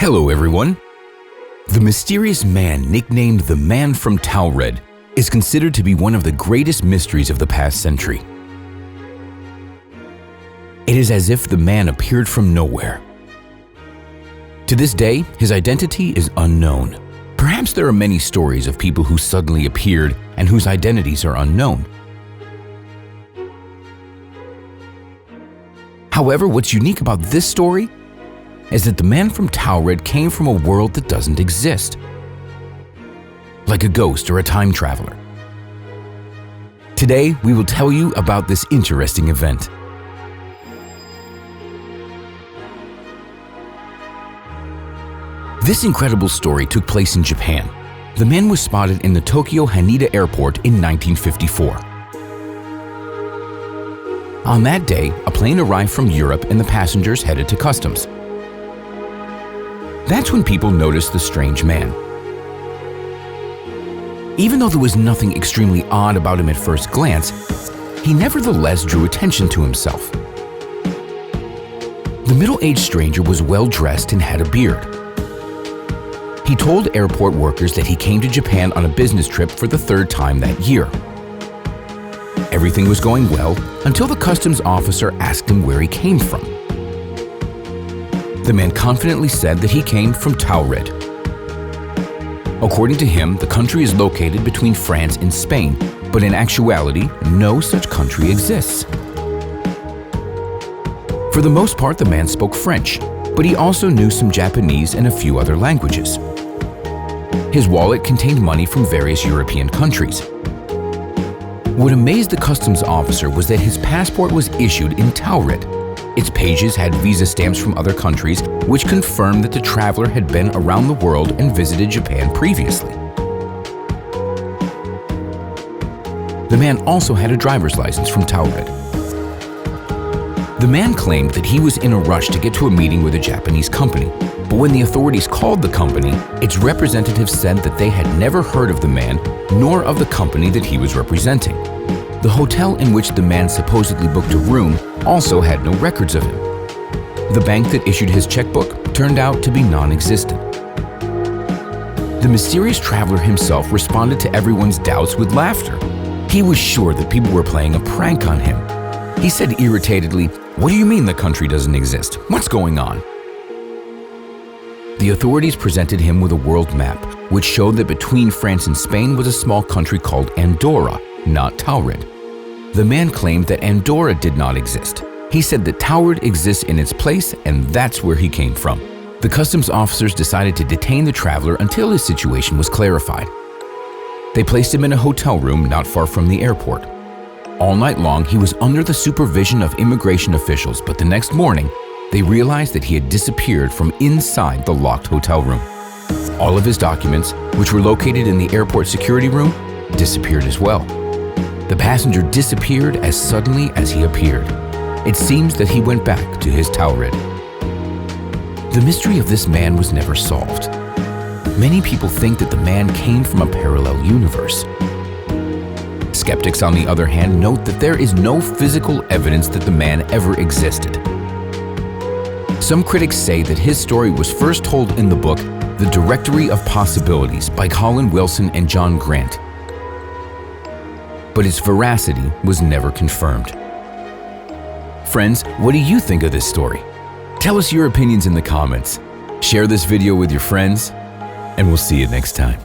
Hello everyone! The mysterious man nicknamed the Man from Taured is considered to be one of the greatest mysteries of the past century. It is as if the man appeared from nowhere. To this day, his identity is unknown. Perhaps there are many stories of people who suddenly appeared and whose identities are unknown. However, what's unique about this story is that the Man from Taured came from a world that doesn't exist, like a ghost or a time traveler. Today, we will tell you about this interesting event. This incredible story took place in Japan. The man was spotted in the Tokyo Haneda Airport in 1954. On that day, a plane arrived from Europe and the passengers headed to customs. That's when people noticed the strange man. Even though there was nothing extremely odd about him at first glance, he nevertheless drew attention to himself. The middle-aged stranger was well-dressed and had a beard. He told airport workers that he came to Japan on a business trip for the third time that year. Everything was going well until the customs officer asked him where he came from. The man confidently said that he came from Taured. According to him, the country is located between France and Spain, but in actuality, no such country exists. For the most part, the man spoke French, but he also knew some Japanese and a few other languages. His wallet contained money from various European countries. What amazed the customs officer was that his passport was issued in Taured. Its pages had visa stamps from other countries, which confirmed that the traveler had been around the world and visited Japan previously. The man also had a driver's license from Taured. The man claimed that he was in a rush to get to a meeting with a Japanese company, but when the authorities called the company, its representatives said that they had never heard of the man nor of the company that he was representing. The hotel in which the man supposedly booked a room also had no records of him. The bank that issued his checkbook turned out to be non-existent. The mysterious traveler himself responded to everyone's doubts with laughter. He was sure that people were playing a prank on him. He said irritatedly, "What do you mean the country doesn't exist? What's going on?" The authorities presented him with a world map, which showed that between France and Spain was a small country called Andorra, not Taured. The man claimed that Andorra did not exist. He said that Taured exists in its place, and that's where he came from. The customs officers decided to detain the traveler until his situation was clarified. They placed him in a hotel room not far from the airport. All night long, he was under the supervision of immigration officials, but the next morning, they realized that he had disappeared from inside the locked hotel room. All of his documents, which were located in the airport security room, disappeared as well. The passenger disappeared as suddenly as he appeared. It seems that he went back to his Taured. The mystery of this man was never solved. Many people think that the man came from a parallel universe. Skeptics, on the other hand, note that there is no physical evidence that the man ever existed. Some critics say that his story was first told in the book The Directory of Possibilities by Colin Wilson and John Grant, but its veracity was never confirmed. Friends, what do you think of this story? Tell us your opinions in the comments. Share this video with your friends, and we'll see you next time.